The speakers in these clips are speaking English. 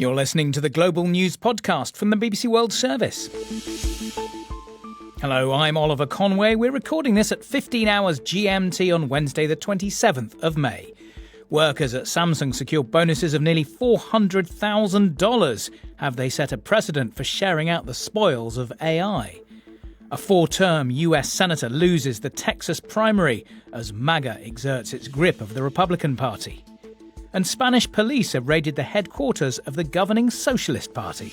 You're listening to the Global News Podcast from the BBC World Service. Hello, I'm Oliver Conway. We're recording this at 15 hours GMT on Wednesday, the 27th of May. Workers at Samsung secured bonuses of nearly $400,000. Have they set a precedent for sharing out the spoils of AI? A four-term US senator loses the Texas primary as MAGA exerts its grip of the Republican Party. And Spanish police have raided the headquarters of the governing Socialist Party.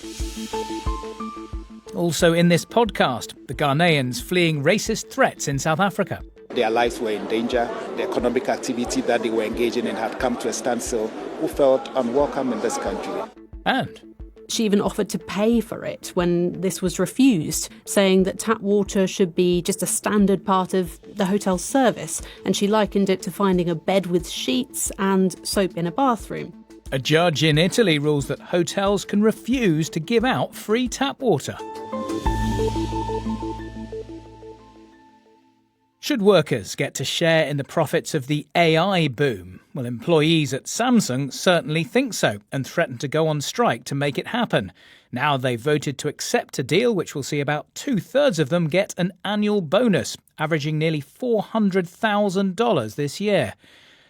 Also in this podcast, the Ghanaians fleeing racist threats in South Africa. Their lives were in danger. The economic activity that they were engaging in had come to a standstill, who felt unwelcome in this country. And she even offered to pay for it when this was refused, saying that tap water should be just a standard part of the hotel service, and she likened it to finding a bed with sheets and soap in a bathroom. A judge in Italy rules that hotels can refuse to give out free tap water. Should workers get to share in the profits of the AI boom? Well, employees at Samsung certainly think so and threaten to go on strike to make it happen. Now they've voted to accept a deal which will see about two-thirds of them get an annual bonus, averaging nearly $400,000 this year.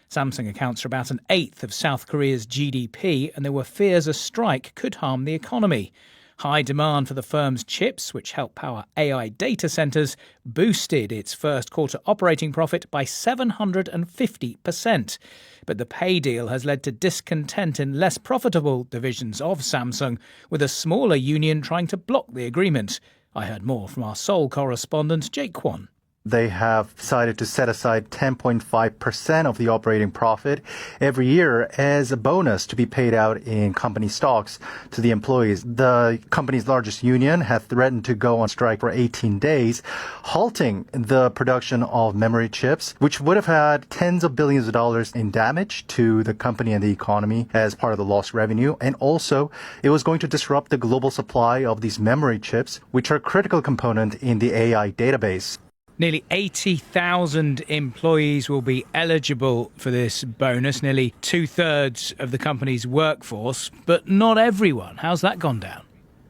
Samsung accounts for about an eighth of South Korea's GDP, and there were fears a strike could harm the economy. High demand for the firm's chips, which help power AI data centres, boosted its first quarter operating profit by 750%. But the pay deal has led to discontent in less profitable divisions of Samsung, with a smaller union trying to block the agreement. I heard more from our Seoul correspondent, Jake Kwon. They have decided to set aside 10.5% of the operating profit every year as a bonus to be paid out in company stocks to the employees. The company's largest union has threatened to go on strike for 18 days, halting the production of memory chips, which would have had tens of billions of dollars in damage to the company and the economy as part of the lost revenue. And also, it was going to disrupt the global supply of these memory chips, which are a critical component in the AI database. Nearly 80,000 employees will be eligible for this bonus, nearly two-thirds of the company's workforce, but not everyone. How's that gone down?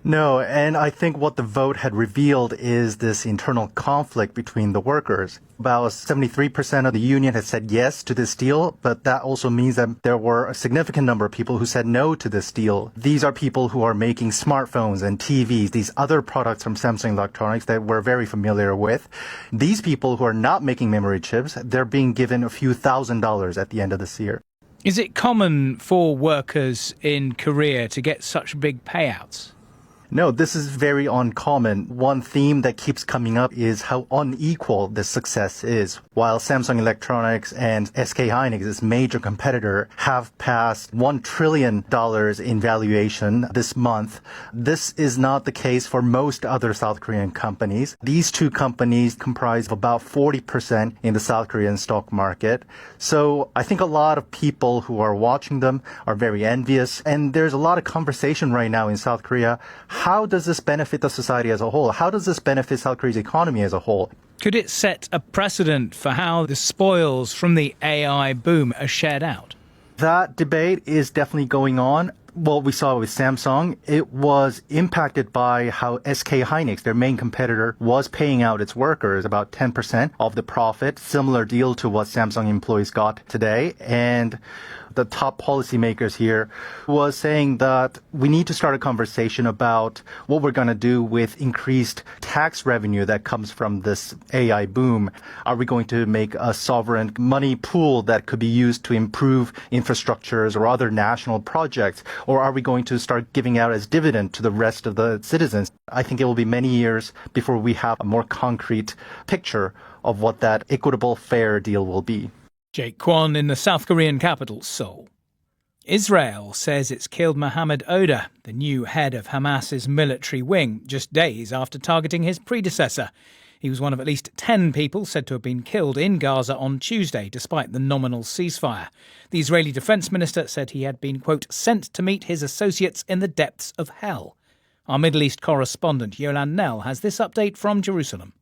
No, and I think what the vote had revealed is this internal conflict between the workers. About 73% of the union had said yes to this deal, but that also means that there were a significant number of people who said no to this deal. These are people who are making smartphones and TVs, these other products from Samsung Electronics that we're very familiar with. These people who are not making memory chips, they're being given a few $1,000s at the end of this year. Is it common for workers in Korea to get such big payouts? No, this is very uncommon. One theme that keeps coming up is how unequal this success is. While Samsung Electronics and SK Hynix, its major competitor, have passed $1 trillion in valuation this month, this is not the case for most other South Korean companies. These two companies comprise of about 40% in the South Korean stock market. So I think a lot of people who are watching them are very envious. And there's a lot of conversation right now in South Korea. How does this benefit the society as a whole? How does this benefit South Korea's economy as a whole? Could it set a precedent for how the spoils from the AI boom are shared out? That debate is definitely going on. What we saw with Samsung, it was impacted by how SK Hynix, their main competitor, was paying out its workers about 10% of the profit, similar deal to what Samsung employees got today. And the top policymakers here was saying that we need to start a conversation about what we're going to do with increased tax revenue that comes from this AI boom. Are we going to make a sovereign money pool that could be used to improve infrastructures or other national projects? Or are we going to start giving out as dividend to the rest of the citizens? I think it will be many years before we have a more concrete picture of what that equitable, fair deal will be. Jake Kwon in the South Korean capital, Seoul. Israel says it's killed Mohammed Oda, the new head of Hamas's military wing, just days after targeting his predecessor. He was one of at least 10 people said to have been killed in Gaza on Tuesday, despite the nominal ceasefire. The Israeli defense minister said he had been, quote, sent to meet his associates in the depths of hell. Our Middle East correspondent Yolan Nell has this update from Jerusalem.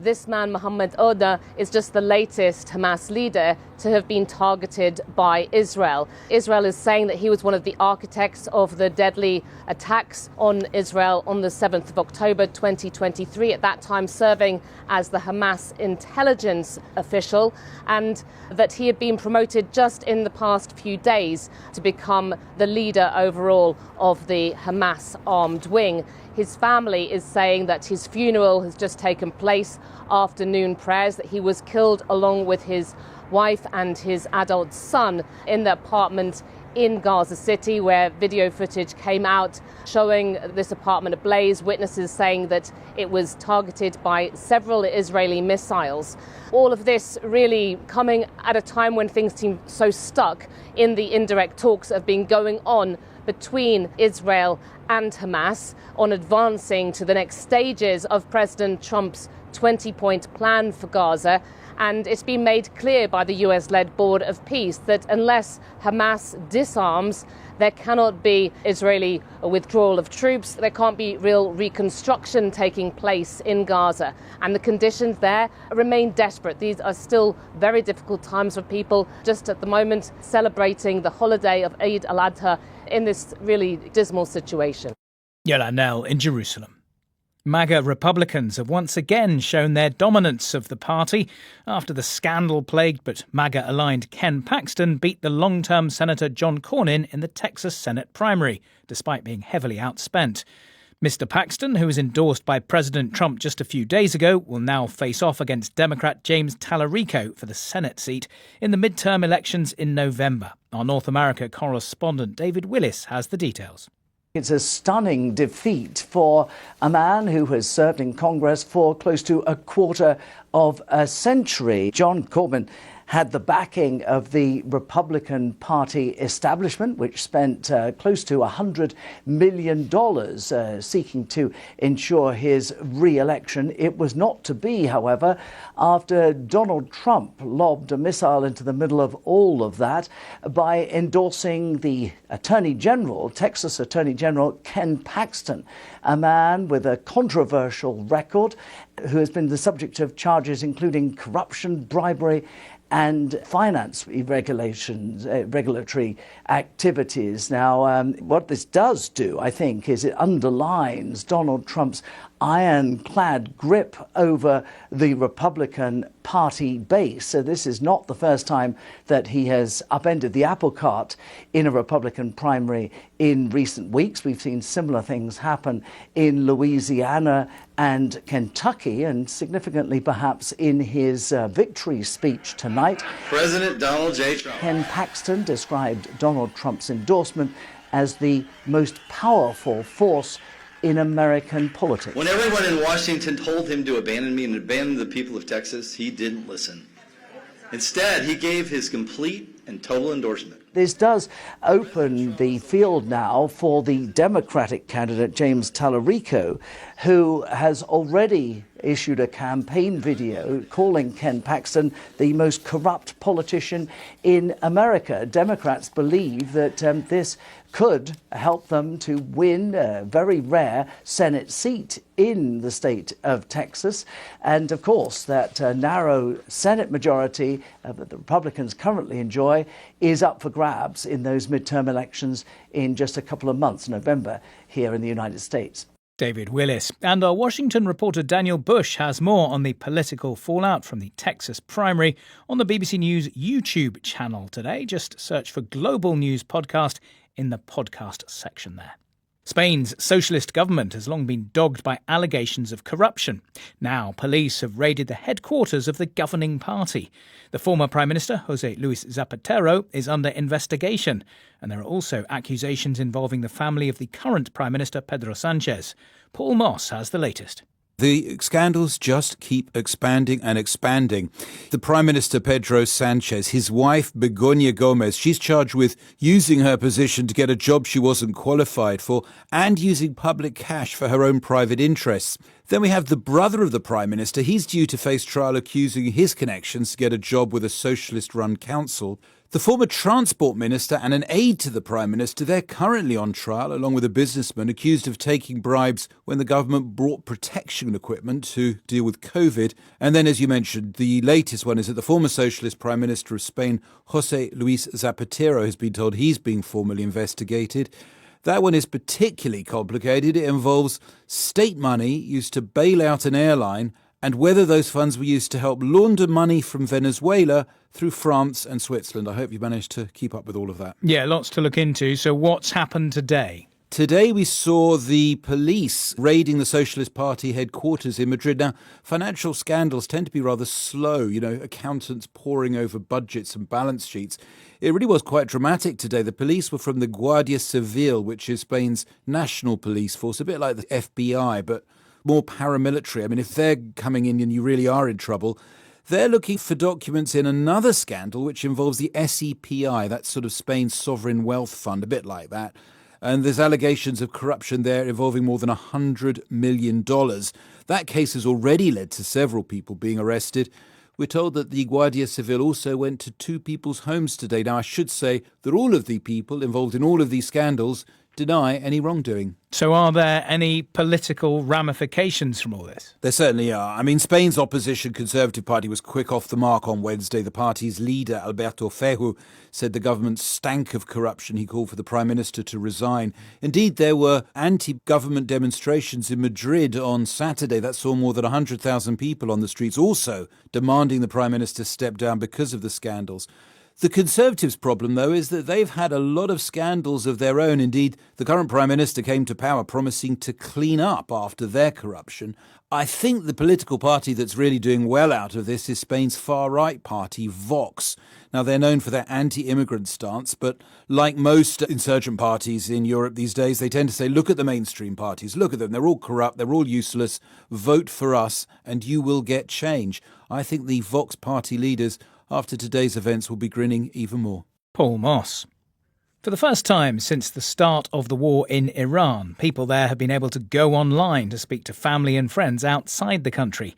this man, Mohammed Oda, is just the latest Hamas leader to have been targeted by Israel. Israel is saying that he was one of the architects of the deadly attacks on Israel on the 7th of October 2023, at that time serving as the Hamas intelligence official, and that he had been promoted just in the past few days to become the leader overall of the Hamas armed wing. His family is saying that his funeral has just taken place after noon prayers, that he was killed along with his wife and his adult son in the apartment in Gaza City, where video footage came out showing this apartment ablaze, witnesses saying that it was targeted by several Israeli missiles. All of this really coming at a time when things seem so stuck in the indirect talks that have been going on between Israel and Hamas on advancing to the next stages of President Trump's 20-point plan for Gaza. And it's been made clear by the US-led Board of Peace that unless Hamas disarms, there cannot be Israeli withdrawal of troops, there can't be real reconstruction taking place in Gaza. And the conditions there remain desperate. These are still very difficult times for people just at the moment celebrating the holiday of Eid al-Adha in this really dismal situation. Yola Nell in Jerusalem. MAGA Republicans have once again shown their dominance of the party after the scandal-plagued but MAGA-aligned Ken Paxton beat the long-term Senator John Cornyn in the Texas Senate primary, despite being heavily outspent. Mr. Paxton, who was endorsed by President Trump just a few days ago, will now face off against Democrat James Tallarico for the Senate seat in the midterm elections in November. Our North America correspondent David Willis has the details. It's a stunning defeat for a man who has served in Congress for close to a quarter of a century. John Cornyn had the backing of the Republican Party establishment, which spent close to $100 million seeking to ensure his re-election. It was not to be, however, after Donald Trump lobbed a missile into the middle of all of that by endorsing the Attorney General, Texas Attorney General Ken Paxton, a man with a controversial record who has been the subject of charges including corruption, bribery, and finance regulatory activities. Now, what this does do, I think, is it underlines Donald Trump's ironclad grip over the Republican Party base. So this is not the first time that he has upended the apple cart in a Republican primary in recent weeks. We've seen similar things happen in Louisiana and Kentucky, and significantly perhaps in his victory speech tonight. President Donald J. Trump. Ken Paxton described Donald Trump's endorsement as the most powerful force in American politics. When everyone in Washington told him to abandon me and abandon the people of Texas, he didn't listen. Instead, he gave his complete and total endorsement. This does open the field now for the Democratic candidate, James Tallarico, who has already issued a campaign video calling Ken Paxton the most corrupt politician in America. Democrats believe that this could help them to win a very rare Senate seat in the state of Texas. And of course, that narrow Senate majority that the Republicans currently enjoy is up for grabs in those midterm elections in just a couple of months, November, here in the United States. David Willis. And our Washington reporter Daniel Bush has more on the political fallout from the Texas primary on the BBC News YouTube channel today. Just search for Global News Podcast in the podcast section there. Spain's socialist government has long been dogged by allegations of corruption. Now, police have raided the headquarters of the governing party. The former Prime Minister, José Luis Zapatero, is under investigation. And there are also accusations involving the family of the current Prime Minister, Pedro Sánchez. Paul Moss has the latest. The scandals just keep expanding and expanding. The Prime Minister, Pedro Sánchez, his wife, Begoña Gomez, she's charged with using her position to get a job she wasn't qualified for and using public cash for her own private interests. Then we have the brother of the Prime Minister. He's due to face trial accusing his connections to get a job with a socialist-run council. The former transport minister and an aide to the prime minister, they're currently on trial, along with a businessman accused of taking bribes when the government brought protection equipment to deal with COVID. And then, as you mentioned, the latest one is that the former socialist prime minister of Spain, José Luis Zapatero, has been told he's being formally investigated. That one is particularly complicated. It involves state money used to bail out an airline and whether those funds were used to help launder money from Venezuela through France and Switzerland. I hope you managed to keep up with all of that. Yeah, lots to look into. So what's happened today? Today we saw the police raiding the Socialist Party headquarters in Madrid. Now, financial scandals tend to be rather slow, accountants poring over budgets and balance sheets. It really was quite dramatic today. The police were from the Guardia Civil, which is Spain's national police force, a bit like the FBI, but more paramilitary. I mean, if they're coming in and you really are in trouble, they're looking for documents in another scandal which involves the SEPI, that's sort of Spain's sovereign wealth fund, a bit like that. And there's allegations of corruption there involving more than $100 million. That case has already led to several people being arrested. We're told that the Guardia Civil also went to 2 people's homes today. Now, I should say that all of the people involved in all of these scandals deny any wrongdoing. So are there any political ramifications from all this? There certainly are. I mean, Spain's opposition Conservative Party was quick off the mark on Wednesday. The party's leader, Alberto Feijóo, said the government stank of corruption. He called for the Prime Minister to resign. Indeed, there were anti-government demonstrations in Madrid on Saturday. That saw more than 100,000 people on the streets, also demanding the Prime Minister step down because of the scandals. The Conservatives' problem, though, is that they've had a lot of scandals of their own. Indeed, the current Prime Minister came to power promising to clean up after their corruption. I think the political party that's really doing well out of this is Spain's far-right party, Vox. Now, they're known for their anti-immigrant stance, but like most insurgent parties in Europe these days, they tend to say, look at the mainstream parties, look at them, they're all corrupt, they're all useless, vote for us and you will get change. I think the Vox party leaders after today's events will be grinning even more. Paul Moss. For the first time since the start of the war in Iran, people there have been able to go online to speak to family and friends outside the country.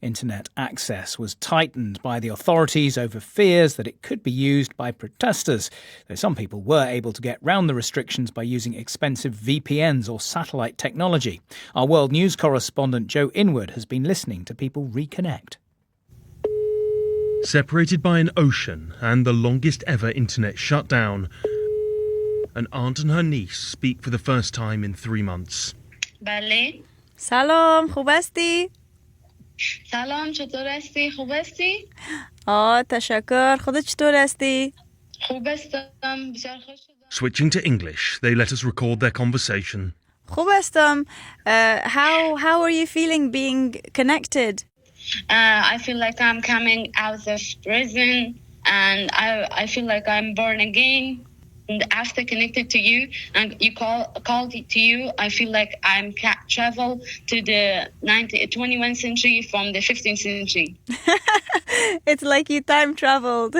Internet access was tightened by the authorities over fears that it could be used by protesters, though some people were able to get round the restrictions by using expensive VPNs or satellite technology. Our world news correspondent Joe Inwood has been listening to people reconnect. Separated by an ocean and the longest ever internet shutdown, an aunt and her niece speak for the first time in 3 months. بله. سلام، خوب هستی؟ سلام، چطور هستی؟ خوب هستی؟ تشکر. خودت چطور هستی؟ خوب هستم. بسیار خوش شدم. Switching to English, they let us record their conversation. خوب هستم. How are you feeling being connected? I feel like I'm coming out of prison and I feel like I'm born again. And after connected to you and you called to you, I feel like I'm travel to the 21st century from the 15th century. It's like you time traveled.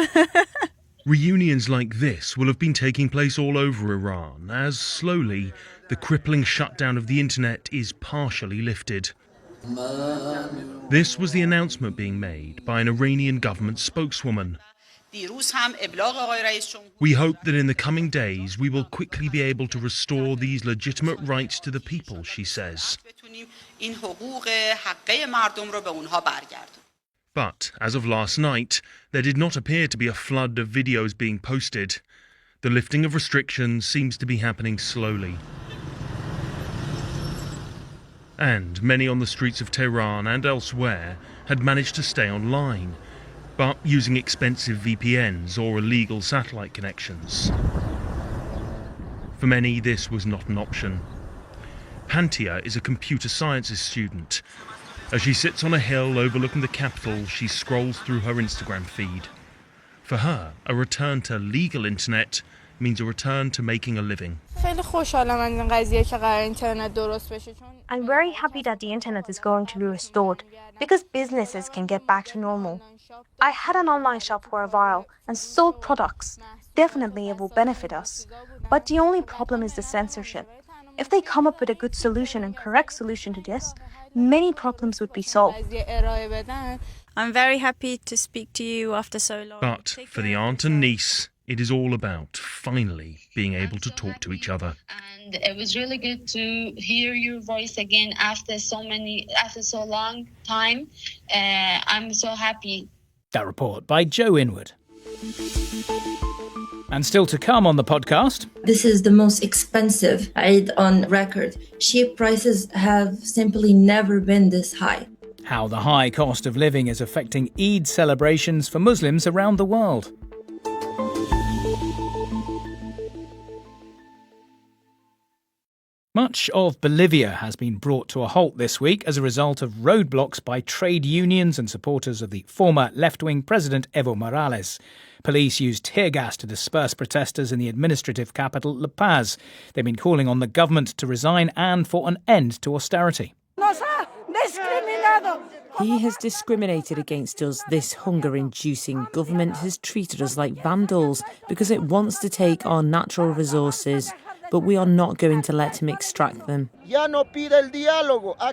Reunions like this will have been taking place all over Iran as slowly the crippling shutdown of the internet is partially lifted. This was the announcement being made by an Iranian government spokeswoman. We hope that in the coming days we will quickly be able to restore these legitimate rights to the people, she says. But as of last night, there did not appear to be a flood of videos being posted. The lifting of restrictions seems to be happening slowly. And many on the streets of Tehran and elsewhere had managed to stay online, but using expensive VPNs or illegal satellite connections. For many, this was not an option. Pantia is a computer sciences student. As she sits on a hill overlooking the capital, she scrolls through her Instagram feed. For her, a return to legal internet means a return to making a living. I'm very happy that the internet is going to be restored because businesses can get back to normal. I had an online shop for a while and sold products. Definitely it will benefit us. But the only problem is the censorship. If they come up with a good solution and correct solution to this, many problems would be solved. I'm very happy to speak to you after so long. But for the aunt and niece, It is all about finally being able to talk to each other. And it was really good to hear your voice again after so long time. I'm so happy. That report by Joe Inwood. And still to come on the podcast. This is the most expensive Eid on record. Sheep prices have simply never been this high. How the high cost of living is affecting Eid celebrations for Muslims around the world. Much of Bolivia has been brought to a halt this week as a result of roadblocks by trade unions and supporters of the former left-wing president Evo Morales. Police used tear gas to disperse protesters in the administrative capital, La Paz. They've been calling on the government to resign and for an end to austerity. He has discriminated against us. This hunger-inducing government has treated us like vandals because it wants to take our natural resources, but we are not going to let him extract them.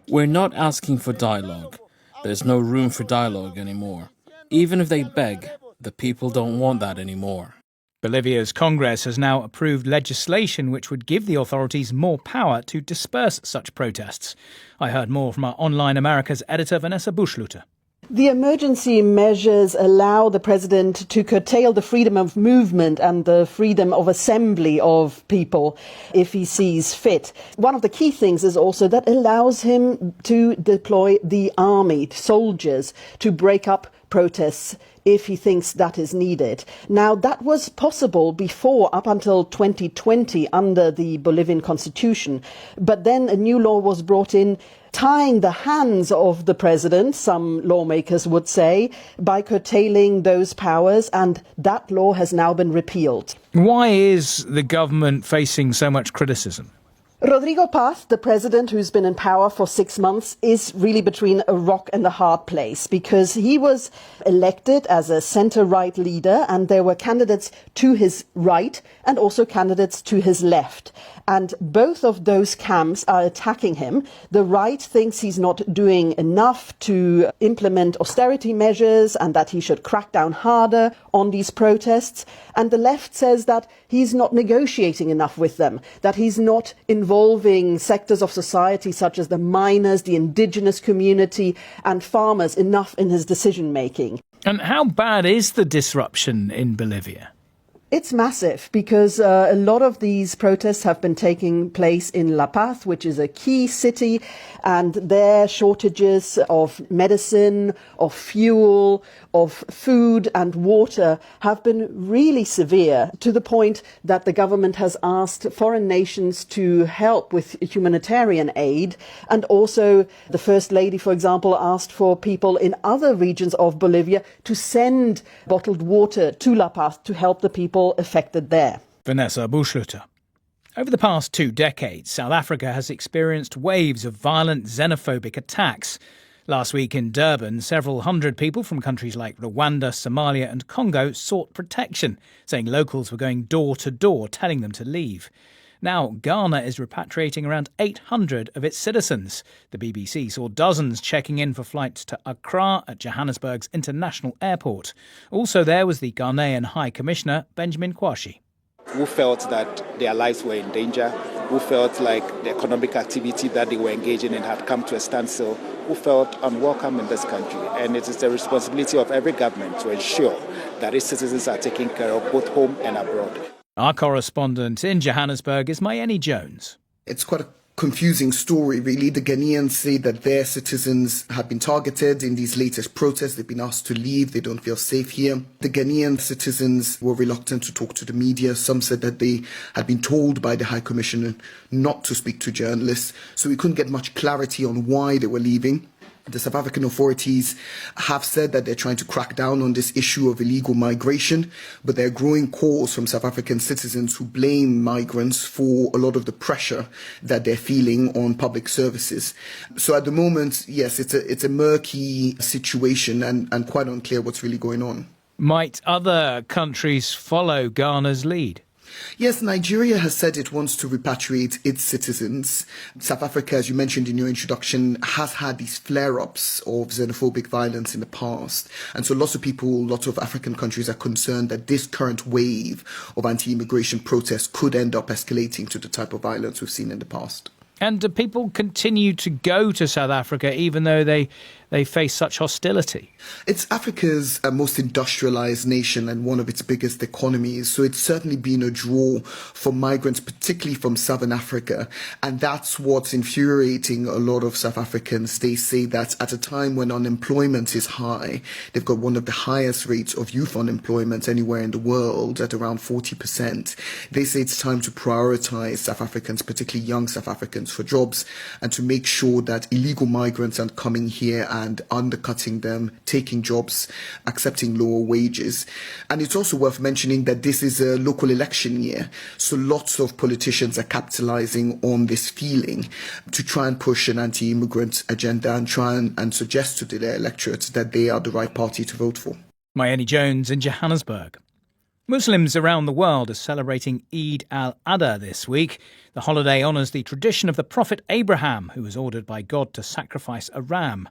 We're not asking for dialogue. There's no room for dialogue anymore. Even if they beg, the people don't want that anymore. Bolivia's Congress has now approved legislation which would give the authorities more power to disperse such protests. I heard more from our Online Americas editor Vanessa Buschluter. The emergency measures allow the president to curtail the freedom of movement and the freedom of assembly of people if he sees fit. One of the key things is also that allows him to deploy the army, soldiers, to break up protests if he thinks that is needed. Now, that was possible before, up until 2020, under the Bolivian constitution. But then a new law was brought in tying the hands of the president, some lawmakers would say, by curtailing those powers, and that law has now been repealed. Why is the government facing so much criticism? Rodrigo Paz, the president who's been in power for 6 months, is really between a rock and a hard place because he was elected as a centre-right leader and there were candidates to his right and also candidates to his left. And both of those camps are attacking him. The right thinks he's not doing enough to implement austerity measures and that he should crack down harder on these protests. And the left says that he's not negotiating enough with them, that he's not involving sectors of society such as the miners, the indigenous community and farmers enough in his decision making. And how bad is the disruption in Bolivia? It's massive because a lot of these protests have been taking place in La Paz, which is a key city, and their shortages of medicine, of fuel, of food and water have been really severe, to the point that the government has asked foreign nations to help with humanitarian aid. And also the First Lady, for example, asked for people in other regions of Bolivia to send bottled water to La Paz to help the people affected there. Vanessa Buschluter. Over the past 2 decades, South Africa has experienced waves of violent xenophobic attacks. Last week in Durban, several hundred people from countries like Rwanda, Somalia and Congo sought protection, saying locals were going door to door telling them to leave. Now, Ghana is repatriating around 800 of its citizens. The BBC saw dozens checking in for flights to Accra at Johannesburg's International Airport. Also there was the Ghanaian High Commissioner, Benjamin Kwashi. Who felt that their lives were in danger, who felt like the economic activity that they were engaging in had come to a standstill, who felt unwelcome in this country. And it is the responsibility of every government to ensure that its citizens are taken care of both home and abroad. Our correspondent in Johannesburg is Mayeni Jones. It's quite a confusing story, really. The Ghanaians say that their citizens have been targeted in these latest protests. They've been asked to leave. They don't feel safe here. The Ghanaian citizens were reluctant to talk to the media. Some said that they had been told by the High Commissioner not to speak to journalists. So we couldn't get much clarity on why they were leaving. The South African authorities have said that they're trying to crack down on this issue of illegal migration, but there are growing calls from South African citizens who blame migrants for a lot of the pressure that they're feeling on public services. So at the moment, yes, it's a murky situation and quite unclear what's really going on. Might other countries follow Ghana's lead? Yes, Nigeria has said it wants to repatriate its citizens. South Africa, as you mentioned in your introduction, has had these flare-ups of xenophobic violence in the past. And so lots of African countries are concerned that this current wave of anti-immigration protests could end up escalating to the type of violence we've seen in the past. And do people continue to go to South Africa even though they face such hostility? It's Africa's most industrialized nation and one of its biggest economies. So it's certainly been a draw for migrants, particularly from Southern Africa. And that's what's infuriating a lot of South Africans. They say that at a time when unemployment is high, they've got one of the highest rates of youth unemployment anywhere in the world at around 40%. They say it's time to prioritize South Africans, particularly young South Africans, for jobs and to make sure that illegal migrants aren't coming here and undercutting them, taking jobs, accepting lower wages. And it's also worth mentioning that this is a local election year. So lots of politicians are capitalizing on this feeling to try and push an anti-immigrant agenda and try and suggest to their electorate that they are the right party to vote for. Mayeni Jones in Johannesburg. Muslims around the world are celebrating Eid al-Adha this week. The holiday honours the tradition of the Prophet Abraham, who was ordered by God to sacrifice a ram.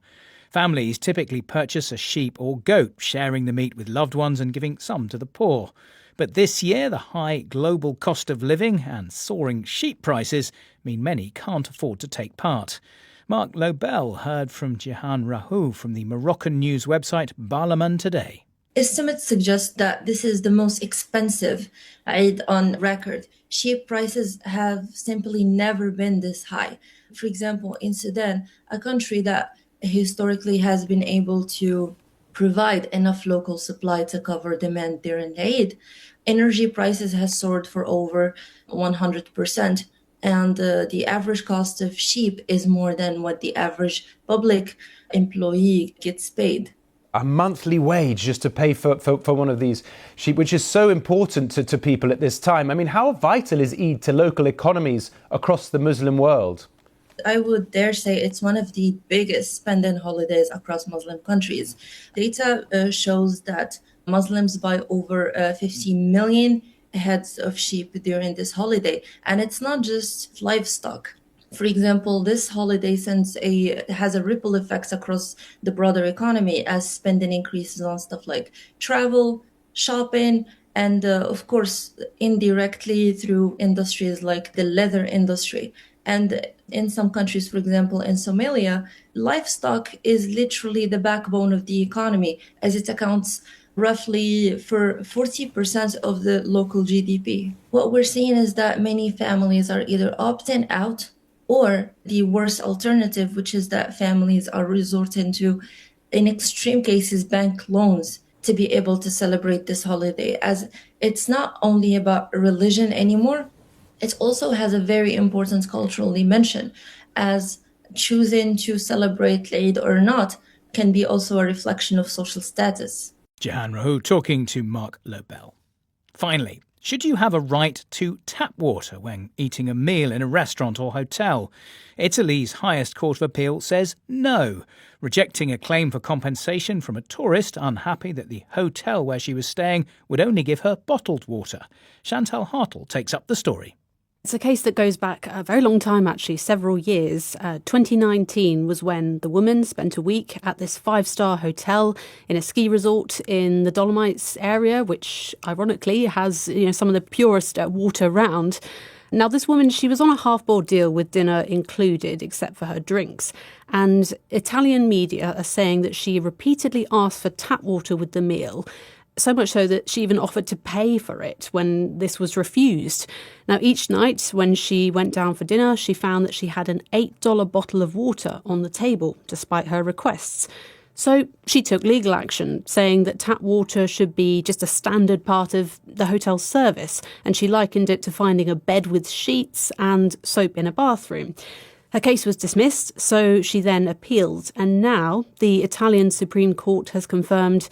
Families typically purchase a sheep or goat, sharing the meat with loved ones and giving some to the poor. But this year, the high global cost of living and soaring sheep prices mean many can't afford to take part. Mark Lobel heard from Jihan Rahou from the Moroccan news website Barlaman Today. Estimates suggest that this is the most expensive Eid on record. Sheep prices have simply never been this high. For example, in Sudan, a country that historically has been able to provide enough local supply to cover demand during Eid, energy prices has soared for over 100%. And the average cost of sheep is more than what the average public employee gets paid. A monthly wage just to pay for one of these sheep, which is so important to people at this time. I mean, how vital is Eid to local economies across the Muslim world? I would dare say it's one of the biggest spending holidays across Muslim countries. Data shows that Muslims buy over 50 million heads of sheep during this holiday. And it's not just livestock. For example, this holiday has a ripple effects across the broader economy as spending increases on stuff like travel, shopping, and of course, indirectly through industries like the leather industry. And in some countries, for example, in Somalia, livestock is literally the backbone of the economy as it accounts roughly for 40% of the local GDP. What we're seeing is that many families are either opting out or the worst alternative, which is that families are resorting to, in extreme cases, bank loans to be able to celebrate this holiday, as it's not only about religion anymore, it also has a very important cultural dimension, as choosing to celebrate Eid or not can be also a reflection of social status. Jihan Rahou talking to Mark Lobel. Finally, should you have a right to tap water when eating a meal in a restaurant or hotel? Italy's highest court of appeal says no, rejecting a claim for compensation from a tourist unhappy that the hotel where she was staying would only give her bottled water. Chantal Hartle takes up the story. It's a case that goes back a very long time, actually, several years. 2019 was when the woman spent a week at this 5-star hotel in a ski resort in the Dolomites area, which ironically has some of the purest water around. Now, this woman, she was on a half-board deal with dinner included, except for her drinks. And Italian media are saying that she repeatedly asked for tap water with the meal. So much so that she even offered to pay for it when this was refused. Now, each night when she went down for dinner, she found that she had an $8 bottle of water on the table, despite her requests. So she took legal action, saying that tap water should be just a standard part of the hotel's service, and she likened it to finding a bed with sheets and soap in a bathroom. Her case was dismissed, so she then appealed, and now the Italian Supreme Court has confirmed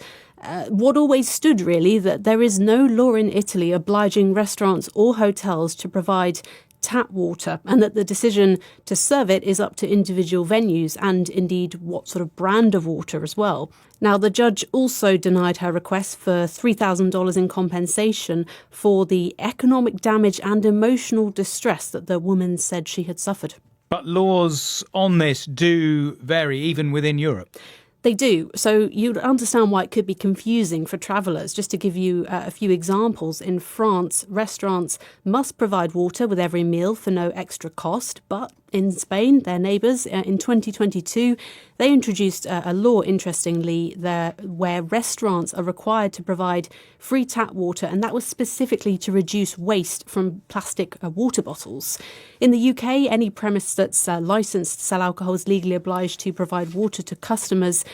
what always stood, really, that there is no law in Italy obliging restaurants or hotels to provide tap water, and that the decision to serve it is up to individual venues and indeed what sort of brand of water as well. Now, the judge also denied her request for $3,000 in compensation for the economic damage and emotional distress that the woman said she had suffered. But laws on this do vary even within Europe. They do. So you'd understand why it could be confusing for travellers. Just to give you a few examples, in France, restaurants must provide water with every meal for no extra cost. But in Spain, their neighbours, in 2022, they introduced a law, interestingly, where restaurants are required to provide free tap water, and that was specifically to reduce waste from plastic water bottles. In the UK, any premise that's licensed to sell alcohol is legally obliged to provide water to customers.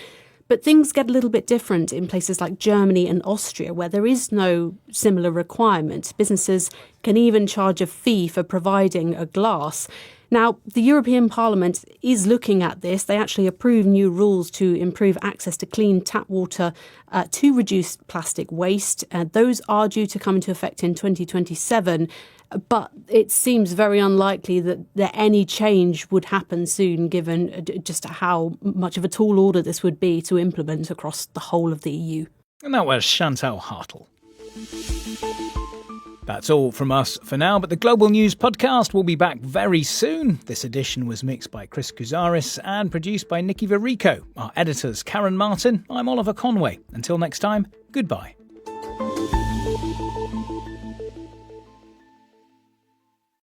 But things get a little bit different in places like Germany and Austria, where there is no similar requirement. Businesses can even charge a fee for providing a glass. Now, the European Parliament is looking at this. They actually approved new rules to improve access to clean tap water to reduce plastic waste. Those are due to come into effect in 2027. But it seems very unlikely that any change would happen soon, given just how much of a tall order this would be to implement across the whole of the EU. And that was Chantal Hartle. That's all from us for now, but the Global News podcast will be back very soon. This edition was mixed by Chris Kuzaris and produced by Nikki Varico. Our editors, Karen Martin. I'm Oliver Conway. Until next time, goodbye.